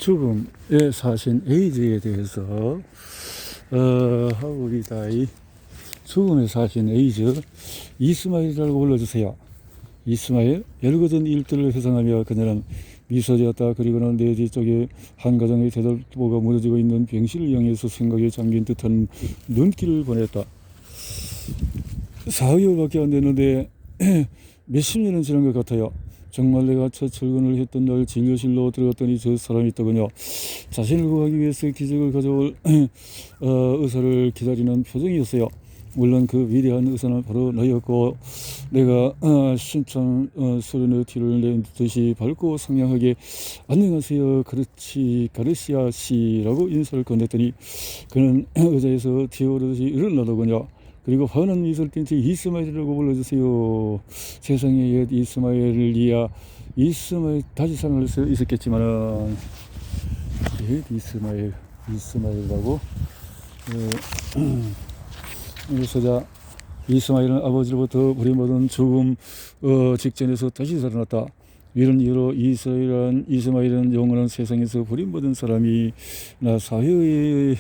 죽음의 사신 에이즈에 대해서 우리가 이 죽음의 사신 에이즈 이스마엘이라고 불러주세요. 이스마엘 열거전 일들을 회상하며 그녀는 미소되었다. 그리고는 내 뒤쪽에 한 가정의 대들보가 무너지고 있는 병실을 향해서 생각에 잠긴 듯한 눈길을 보냈다. 4개월밖에 안 됐는데 몇십 년은 지난 것 같아요. 정말 내가 첫 출근을 했던 날 진료실로 들어갔더니 저 사람이 있더군요. 자신을 구하기 위해서 기적을 가져올 의사를 기다리는 표정이었어요. 물론 그 위대한 의사는 바로 너였고, 내가 신참 소련의 티를 낸 듯이 밝고 상냥하게 안녕하세요 그렇지 가르시아 씨라고 인사를 건넸더니 그는 의자에서 튀어오르듯이 일어나더군요. 그리고 환한 미소를 띤 채 이스마엘이라고 불러주세요. 세상에 옛 이스마엘이야. 이스마엘 다시 살아날 수 있었겠지만은 옛 이스마엘이라고 서자 이스마엘은 아버지로부터 버림받은 죽음 직전에서 다시 살아났다. 이런 이유로 이스마엘은 영원한 세상에서 버림받은 사람이나 사회의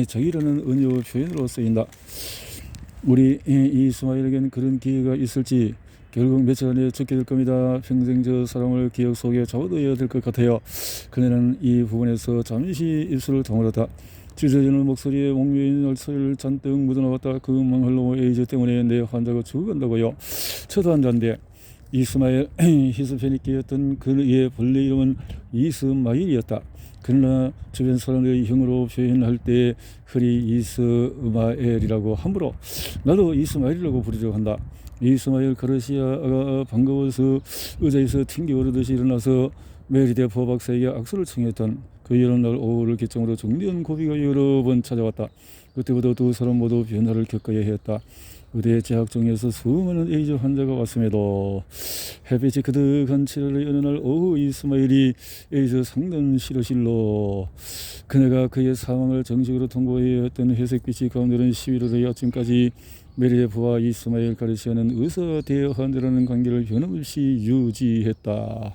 적이라는 은유 표현으로 쓰인다. 우리 이스마엘에겐 그런 기회가 있을지 결국 며칠 안에 죽게 될 겁니다. 평생 저 사람을 기억 속에 잡아둬야 될 것 같아요. 그녀는 이 부분에서 잠시 입술을 다물었다. 찢어지는 목소리에 목매인 소리를 잔뜩 묻어나갔다. 그 망할로 에이즈 때문에 내 환자가 죽어간다고요. 저도 환자인데. 이스마엘 히스패닉계였던 그의 본래 이름은 이스마일이었다. 그러나 주변 사람들의 형으로 표현할 때 흔히 이스마엘이라고 함부로 나도 이스마엘이라고 부르려고 한다. 이스마엘 가르시아가 반가워서 의자에서 튕겨오르듯이 일어나서 메리데포 박사에게 악수를 청했던 그 여러 날 오후를 기점으로 중대한 고비가 여러 번 찾아왔다. 그때부터 두 사람 모두 변화를 겪어야 했다. 의대 재학 중에서 수많은 에이즈 환자가 왔음에도 햇빛이 그득한 7월의 어느 날 오후 이스마엘이 에이즈 상담실로 그녀가 그의 사망을 정식으로 통보해야 했던 회색빛이 가운데는 11월의 아침까지 메리데프와 이스마엘 가르시아는 의사 대환자라는 관계를 변함없이 유지했다.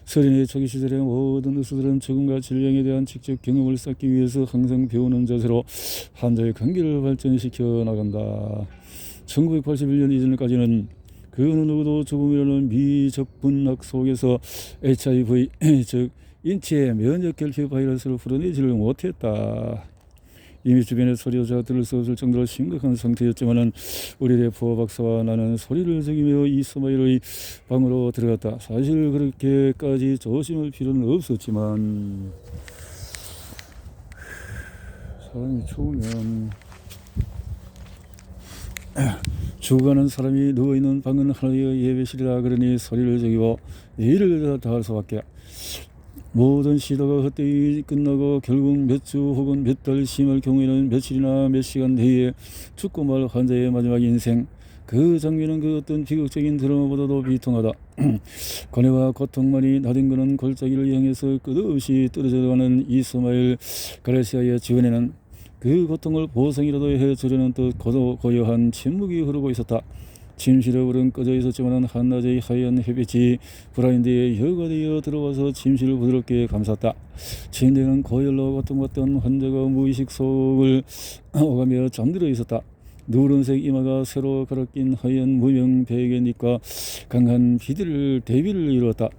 서린의 초기 시절의 모든 의사들은 죽음과 질병에 대한 직접 경험을 쌓기 위해서 항상 배우는 자세로 환자의 관계를 발전시켜 나간다. 1981년 이전까지는 그 어느 누구도 죽음이라는 미접분학 속에서 HIV, 즉 인체 면역 결핍 바이러스를 풀어내지를 못했다. 이미 주변의 소리조차 들을 수 없을 정도로 심각한 상태였지만은 우리 대포 박사와 나는 소리를 죽이며 이스마엘의 방으로 들어갔다. 사실 그렇게까지 조심할 필요는 없었지만 사람이 죽으면 죽어가는 사람이 누워있는 방은 하나의 예배실이라 그러니 소리를 죽이고 예의를 다할 수밖에. 모든 시도가 헛되이 끝나고 결국 몇 주 혹은 몇 달, 심할 경우에는 며칠이나 몇 시간 내에 죽고 말 환자의 마지막 인생. 그 장면은 그 어떤 비극적인 드라마보다도 비통하다. 고뇌와 고통만이 나댄 그는 골짜기를 향해서 끝없이 떨어져가는 이스마엘 가르시아의 주변에는 그 고통을 보상이라도 해주려는 듯 고요한 침묵이 흐르고 있었다. 침실의 불은 꺼져 있었지만 한낮의 하얀 햇빛이 브라인드에 여가 되어 들어와서 침실을 부드럽게 감쌌다. 침대는 고열로 고통받던 환자가 무의식 속을 오가며 잠들어 있었다. 누런색 이마가 새로 갈아낀 하얀 무명 베개잎과 강한 대비를 이루었다.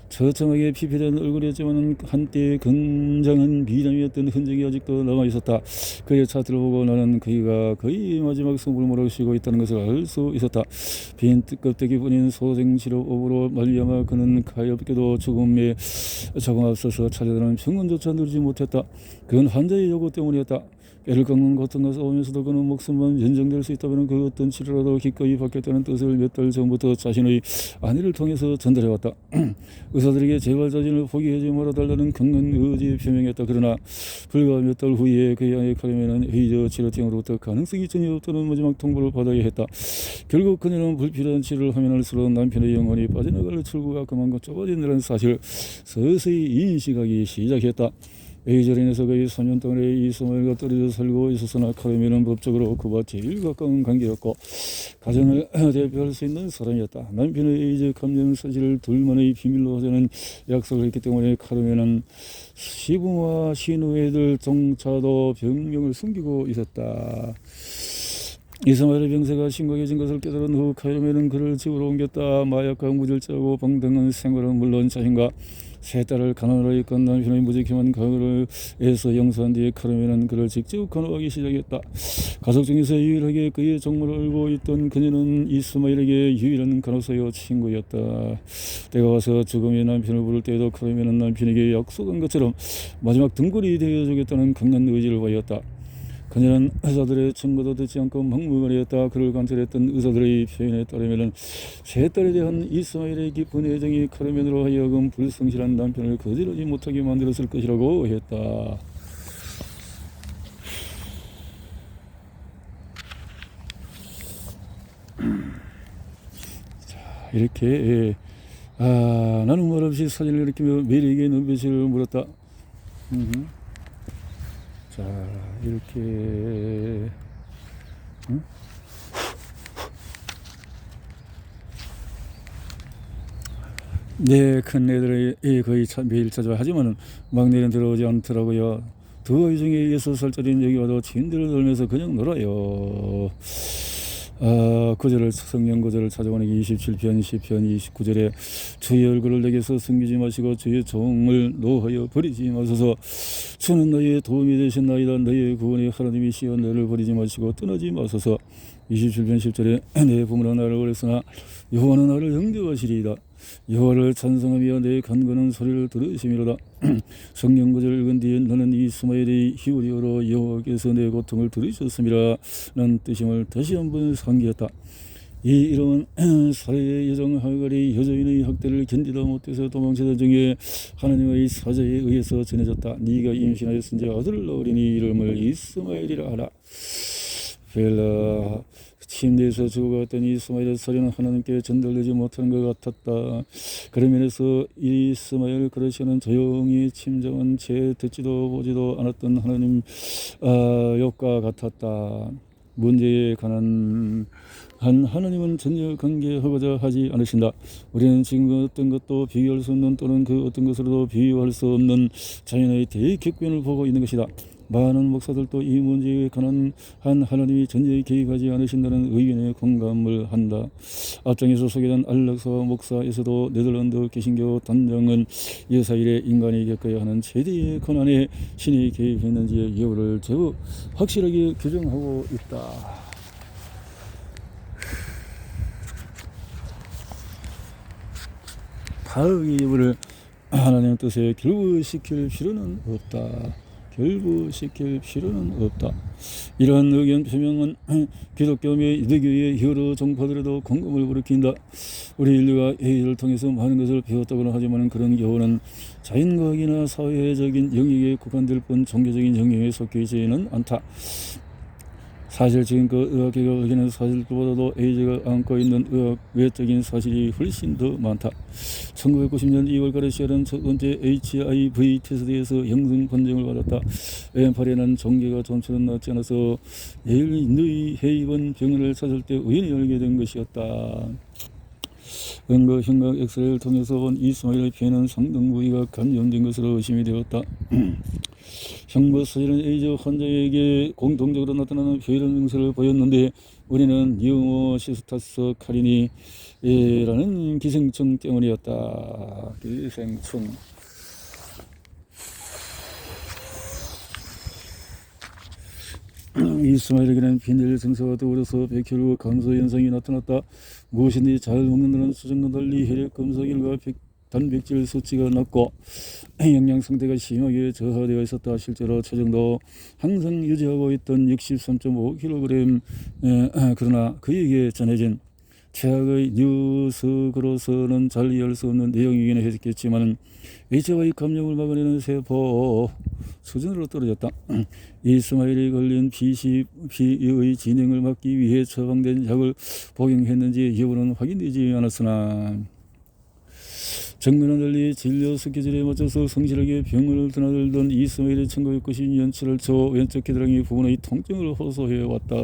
처참하게 피폐된 얼굴이었지만 한때 건장한 미남이었던 흔적이 아직도 남아있었다. 그의 차트를 보고 나는 그가 거의 마지막 숨을 몰아쉬고 있다는 것을 알 수 있었다. 빈 껍데기뿐인 소생시럽으로 말미암아 그는 가엾게도 죽음에 조금 앞서서 찾아드는 평온조차 누리지 못했다. 그건 환자의 요구 때문이었다. 뼈를 깎는 고통과 싸우면서도 그는 목숨만 연장될 수 있다면 그 어떤 치료라도 기꺼이 받겠다는 뜻을 몇 달 전부터 자신의 아내를 통해서 전달해왔다. 의사들에게 제발 자신을 포기하지 말아달라는 강한 의지에 표명했다. 그러나 불과 몇 달 후에 그의 아내 카레멘은 에이즈 치료팀으로부터 가능성이 전혀 없다는 마지막 통보를 받아야 했다. 결국 그녀는 불필요한 치료를 하면 할수록 남편의 영혼이 빠져나갈 출구가 그만큼 좁아진다는 사실을 서서히 인식하기 시작했다. 에이절에 인해서 거의 3년 동안에 이스마엘과 떨어져 살고 있었으나 카르멘은 법적으로 그와 제일 가까운 관계였고 가정을 대표할 수 있는 사람이었다. 남편의 에이즈 감정 사실을 둘만의 비밀로 하자는 약속을 했기 때문에 카르멘은 시부모와 시누이들 정차도 병명을 숨기고 있었다. 이스마엘의 병세가 심각해진 것을 깨달은 후 카르멘은 그를 집으로 옮겼다. 마약과 무절제하고 방탕한 생활은 물론 자신과 세 딸을 가난으로 이끈 남편의 무지kim한 가을을 애써 용서한 뒤에 카르멘은 그를 직접 간호하기 시작했다. 가족 중에서 유일하게 그의 정물을 알고 있던 그녀는 이스마엘에게 유일한 간호사요 친구였다. 때가 와서 죽음의 남편을 부를 때에도 카르멘은 남편에게 약속한 것처럼 마지막 등골이 되어주겠다는 강한 의지를 보였다. 그녀는 의사들의 청구도 듣지 않고 막무가내였다. 그를 관찰했던 의사들의 표현에 따르면 세 딸에 대한 이스마엘의 깊은 애정이 카르멘으로 하여금 불성실한 남편을 거절하지 못하게 만들었을 것이라고 했다. 자, 이렇게 나는 말없이 사진을 일으키며 메리에게 눈빛을 물었다. 자, 이렇게 네, 큰 애들이 거의 매일 찾아와. 하지만 막내는 들어오지 않더라고요. 두 아이 중에 6살짜리는 여기 와도 친들을 돌면서 그냥 놀아요. 구절을 성령 구절을 찾아오니 27편 10편 29절에 주의 얼굴을 내게서 숨기지 마시고 주의 종을 노하여 버리지 마소서. 주는 너희의 도움이 되신 나이다. 너희의 구원의 하나님이시여 너를 버리지 마시고 떠나지 마소서. 27편 10절에 내 부모는 나를 버렸으나 여호와는 나를 영접하시리이다. 여호와를 찬송하며 내 간구는 소리를 들으심이로다. 성령 구절을 읽은 뒤에 너는 이스마엘의 히브리어로 여호와께서 내 고통을 들으셨음이라 는 뜻임을 다시 한번 상기했다. 이 이름은 사례의 여종 하갈이 여자인의 학대를 견디다 못해서 도망치던 중에 하나님의 사자에 의해서 전해졌다. 네가 임신하였은지 아들을 낳으리니 이름을 이스마엘이라 하라. 벨라 침대에서 죽어갔던 이스마엘의 사리는 하나님께 전달되지 못하는 것 같았다. 그런 면에서 이스마엘 그릇이는 조용히 침잠한 채 듣지도 보지도 않았던 하나님 욕과 같았다. 문제에 관한 하나님은 전혀 관계하고자 하지 않으신다. 우리는 지금 어떤 것도 비교할 수 없는 또는 그 어떤 것으로도 비유할 수 없는 자연의 대격변을 보고 있는 것이다. 많은 목사들도 이 문제에 관한 하나님이 전혀 개입하지 않으신다는 의견에 공감을 한다. 앞장에서 소개된 안락사와 목사에서도 네덜란드 개신교 단장은 예사일에 인간이 겪어야 하는 최대의 고난에 신이 개입했는지의 여부를 제법 확실하게 규정하고 있다. 파악의 여부를 하나님의 뜻에 결부시킬 필요는 없다. 결부시킬 필요는 없다. 이러한 의견 표명은 기독교 및 유대교의 여러 종파들에도 공감을 불이킨다. 우리 인류가 A를 통해서 많은 것을 배웠다고는 하지만 그런 교훈은 자연과학이나 사회적인 영역에 국한될 뿐 종교적인 영역에 속해 있지는 않다. 사실 지금껏 의학계가 의견한 사실보다도 에이즈가 안고 있는 의학 외적인 사실이 훨씬 더 많다. 1990년 2월 가르시아는 첫 번째 HIV 테스트에서 영성 판정을 받았다. 왼팔에는 종괴가 좀처럼 낫지 않아서 예일의 헤이번 병원을 찾을 때 우연히 알게 된 것이었다. 응거 흉곽 엑스레이를 통해서 본 이스마엘의 피에는 상당 부위가 감염된 것으로 의심이 되었다. 형부 사실은 에이즈 환자에게 공통적으로 나타나는 회의론 증세를 보였는데 우리는 뉴모시스타스 카리니라는 기생충 때문이었다. 기생충. 이스마엘에게는 빈혈 증세와 더불어서 백혈구 감소 현상이 나타났다. 무엇인지 잘 먹는다는 수정과 달리 혈액 검사결과 단백질 수치가 낮고 영양 상태가 심하게 저하되어 있었다. 실제로 체중도 항상 유지하고 있던 63.5kg. 그러나 그에게 전해진 최악의 뉴스로서는 잘 이해할 수 없는 내용이긴 했겠지만 HIV 감염을 막아내는 세포 수준으로 떨어졌다. 이스마엘이 걸린 PCP의 진행을 막기 위해 처방된 약을 복용했는지 여부는 확인되지 않았으나 정근은 달리 진료 스케줄에 맞춰서 성실하게 병을 드나들던 이스마일의 1992년 7월 초 왼쪽 겨드랑이 부분의 통증을 호소해왔다.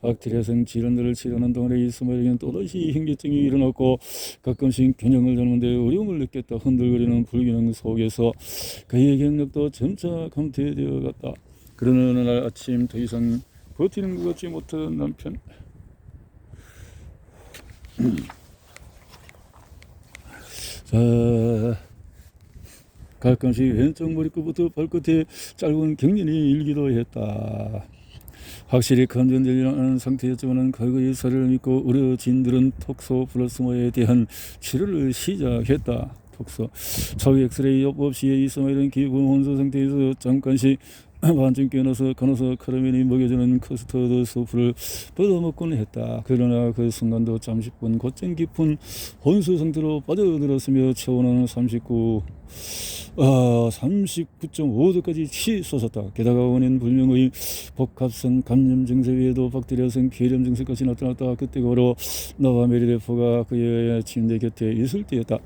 박테리아성 질환들을 치료하는 동안에 이스마일에게는 또다시 현기증이 일어났고 가끔씩 균형을 잡는데 어려움을 느꼈다. 흔들거리는 불균형 속에서 그의 경력도 점차 감퇴되어 갔다. 그러는 어느 날 아침 더 이상 버티는 것 같지 못한 남편. 자, 가끔씩 왼쪽 머리끝부터 발끝에 짧은 경련이 일기도 했다. 확실히 감전되지 않은 상태였지만 과거의 사례를 믿고 의료진들은 톡소플라스마에 대한 치료를 시작했다. 톡소 차후 엑스레이 여부 없이 이스마일은 기본 혼수 상태에서 잠깐씩 반쯤 깨어나서 간호사 카르멘이 먹여주는 커스터드 수프를 뻗어먹곤 했다. 그러나 그 순간도 잠시뿐 곧장 깊은 혼수 상태로 빠져들었으며 체온은 39.5도까지 치솟았다. 게다가 원인 불명의 복합성 감염 증세 외에도 박테리아성 폐렴 증세까지 나타났다. 그때가 바로 노바 메리레프가 그의 침대 곁에 있을 때였다.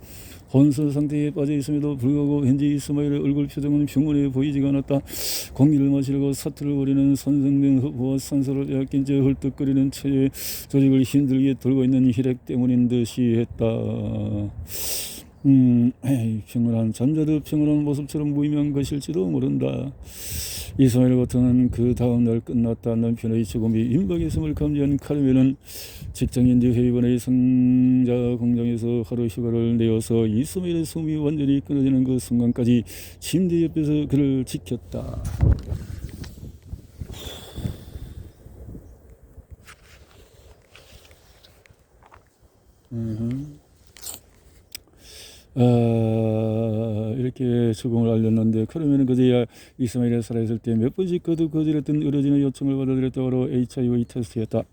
혼수 상태에 빠져 있음에도 불구하고 현재 이스마일의 얼굴 표정은 평온해 보이지가 않았다. 공기를 마시려고 사투를 벌이는 선생된 흡호와 산소를 빼앗긴 채 헐떡거리는 체의 조직을 힘들게 들고 있는 혈액 때문인 듯이 했다. 평온한 잠자듯 평온한 모습처럼 무의미한 것일지도 모른다. 이스마일 같은 그 다음 날 끝났다. 남편의 죽음이 임박했음을 감지한 카르멘은 직장인 회의반의 상자 공장에서 하루 휴가를 내어서 이스마일의 숨이 완전히 끊어지는 그 순간까지 침대 옆에서 그를 지켰다. 이렇게 죽음을 알렸는데 카르멘은 그제야 이스마일이 살아있을 때 몇 번씩 거절했던 의료진의 요청을 받아들였다. 바로 HIV 테스트였다.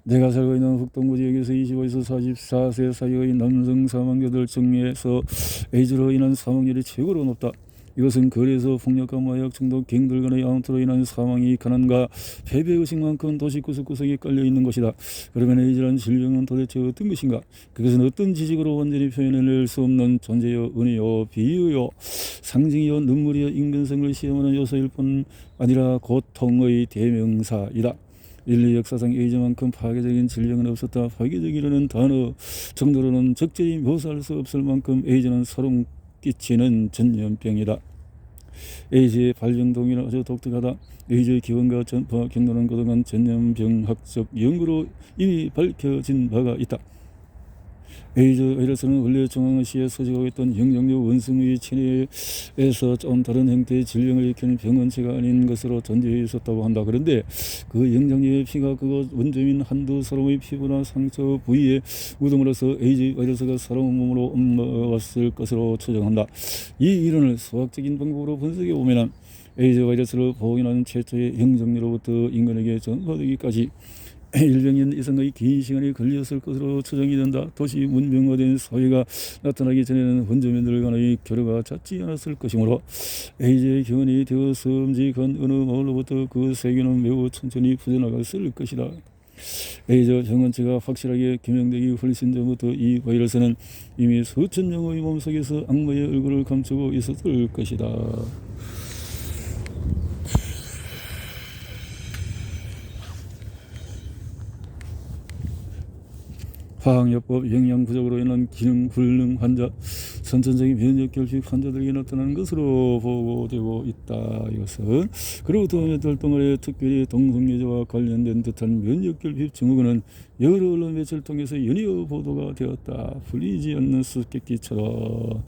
내가 살고 있는 북동부 지역에서 25에서 44세 사이의 남성 사망자들 중에서 에이즈로 인한 사망률이 최고로 높다. 이것은 거리에서 폭력과 마약 중독, 갱들 간의 암투로 인한 사망이 가난과 패배의식만큼 도시 구석구석에 깔려있는 것이다. 그러면 에이즈라는 질병은 도대체 어떤 것인가? 그것은 어떤 지식으로 완전히 표현해낼 수 없는 존재요, 은혜요, 비유요, 상징이요, 눈물이요, 인간성을 시험하는 요소일 뿐 아니라 고통의 대명사이다. 인류 역사상 에이즈만큼 파괴적인 질병은 없었다. 파괴적이라는 단어 정도로는 적절히 묘사할 수 없을 만큼 에이즈는 소름 끼치는 전염병이다. 에이즈의 발병 동기는 아주 독특하다. 에이즈의 기원과 전파, 경로는 그동안 전염병학적 연구로 이미 밝혀진 바가 있다. 에이즈 바이러스는 원래 중앙아시아에 서식하고 있던 영장류 원숭이 체내에서 좀 다른 형태의 질병을 일으키는 병원체가 아닌 것으로 전제해 있었다고 한다. 그런데 그 영장류의 피가 그곳 원주민 한두 사람의 피부나 상처 부위에 묻음으로써 에이즈 바이러스가 사람 몸으로 옮아왔을 것으로 추정한다. 이 이론을 수학적인 방법으로 분석해 보면 에이즈 바이러스를 보호하는 최초의 영장류로부터 인간에게 전파되기까지 100년 이상의 긴 시간이 걸렸을 것으로 추정이 된다. 도시 문명화된 사회가 나타나기 전에는 원주민들 간의 교류가 잦지 않았을 것이므로 에이즈의 기원이 되어 섬직한 어느 마을로부터 그 세계는 매우 천천히 퍼져나갔을 것이다. 에이즈 병원체가 확실하게 규명되기 훨씬 전부터 이 바이러스는 이미 수천 명의 몸속에서 악마의 얼굴을 감추고 있었을 것이다. 화학요법 영양 부족으로 인한 기능 불능 환자, 선천적인 면역 결핍 환자들에게 나타나는 것으로 보고되고 있다. 이것은 그리고 또 몇 달 동안에 특별히 동성애자와 관련된 듯한 면역 결핍 증후군은 여러 언론 매체를 통해서 연이어 보도가 되었다. 풀리지 않는 수수께끼처럼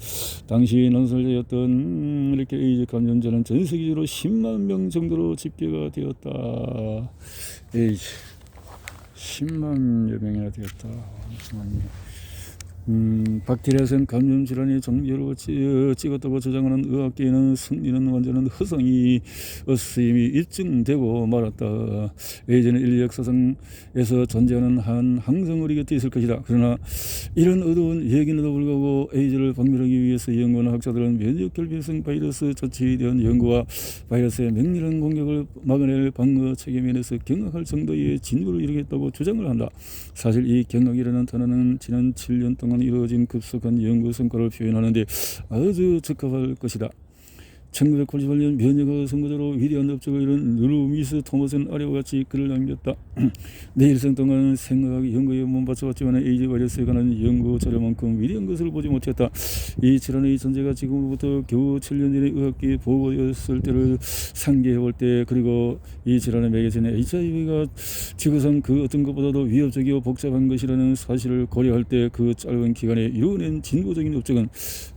당시 난설자였던 이렇게 에이즈 감염자는 전 세계적으로 10만 명 정도로 집계가 되었다. 에이즈 10만여 명이나 되었다. 박테리아성 감염 질환의 종류로 찍었다고 주장하는 의학계에는 승리는 완전한 허상이 없음이 입증되고 말았다. 에이즈는 인류 역사상에서 존재하는 한 항상 우리 곁에 있을 것이다. 그러나 이런 어두운 얘기에도 불구하고 에이즈를 박멸하기 위해서 연구하는 학자들은 면역결핍성 바이러스 조치에 대한 연구와 바이러스의 맹렬한 공격을 막아낼 방어 책임에 대해서 경악할 정도의 진보를 이루겠다고 주장을 한다. 사실 이 경악이라는 단어는 지난 7년 동안 동안 이루어진 급속한 연구 성과를 표현하는데 아주 적합할 것이다. 1988년 면역학 선거자로 위대한 업적을 이룬 루미스 토머슨 아래와 같이 글을 남겼다. 내 일생 동안 생각 연구에 몸바쳐왔지만 에이즈 바이러스에 관한 연구 자료만큼 위대한 것을 보지 못했다. 이 질환의 존재가 지금부터 겨우 7년 전에 의학계에 보고되었을 때를 상기해볼 때, 그리고 이 질환의 매개체는 HIV가 지구상 그 어떤 것보다도 위협적이고 복잡한 것이라는 사실을 고려할 때 그 짧은 기간에 이루어낸 진보적인 업적은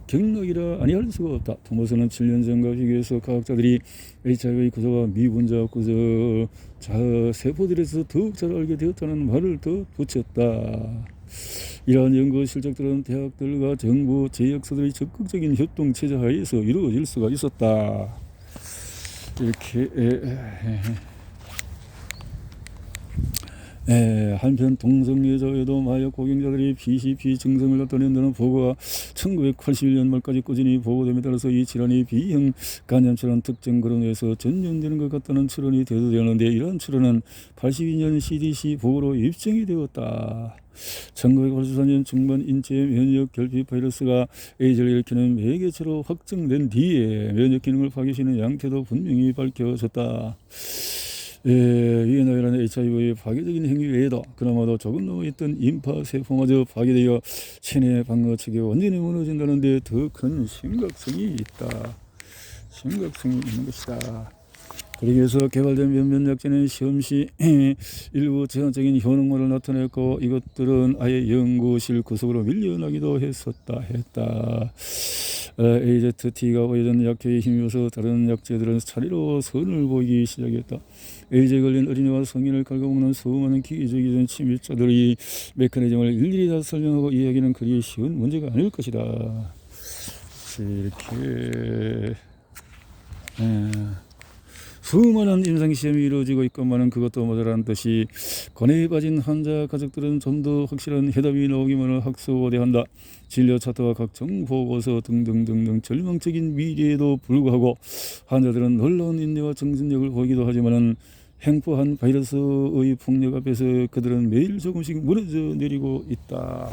경락이라 아니할 수가 없다. 토머스는 7년 전과 비교해서 과학자들이 HIV 구조와 미분자 구조, 세포들에서 더욱 잘 알게 되었다는 말을 더 붙였다. 이러한 연구 실적들은 대학들과 정부, 제약사들의 적극적인 협동 체제 하에서 이루어질 수가 있었다. 이렇게 한편 동성애자에도 마약 복용자들이 PCP 증상을 나타낸다는 보고가 1981년 말까지 꾸준히 보고됨에 따라서 이 질환이 B형 간염처럼 특정 그룹에서 전염되는 것 같다는 추론이 대두되었는데, 이러한 추론은 82년 CDC 보고로 입증이 되었다. 1984년 중반 인체 면역 결핍 바이러스가 에이즈를 일으키는 매개체로 확정된 뒤에 면역 기능을 파괴시키는 양태도 분명히 밝혀졌다. 위에나열한 HIV의 파괴적인 행위 외에도 그나마도 조금 넘어있던 임파세포마저 파괴되어 체내 방어 체계가 완전히 무너진다는 데 더 큰 심각성이 있다. 심각성이 있는 것이다. 그러기 위해서 개발된 몇몇 약제는 시험시 일부 제한적인 효능만을 나타냈고, 이것들은 아예 연구실 구석으로 밀려나기도 했다. AZT가 오래전 약효에 힘입어서 다른 약제들은 차례로 선을 보이기 시작했다. 에이즈에 걸린 어린이와 성인을 갉아먹는 수많은 기계적인 침입자들의 메커니즘을 일일이 다 설명하고 이야기는 그리 쉬운 문제가 아닐 것이다. 이렇게 수많은 임상시험이 이루어지고 있건만은 그것도 모자란 듯이 고뇌에 빠진 환자 가족들은 좀 더 확실한 해답이 나오기만을 학수고대한다. 진료 차트와 각 정보고서 등등등등 절망적인 미래에도 불구하고 환자들은 놀라운 인내와 정신력을 보이기도 하지만은 횡포한 바이러스의 폭력 앞에서 그들은 매일 조금씩 무너져 내리고 있다.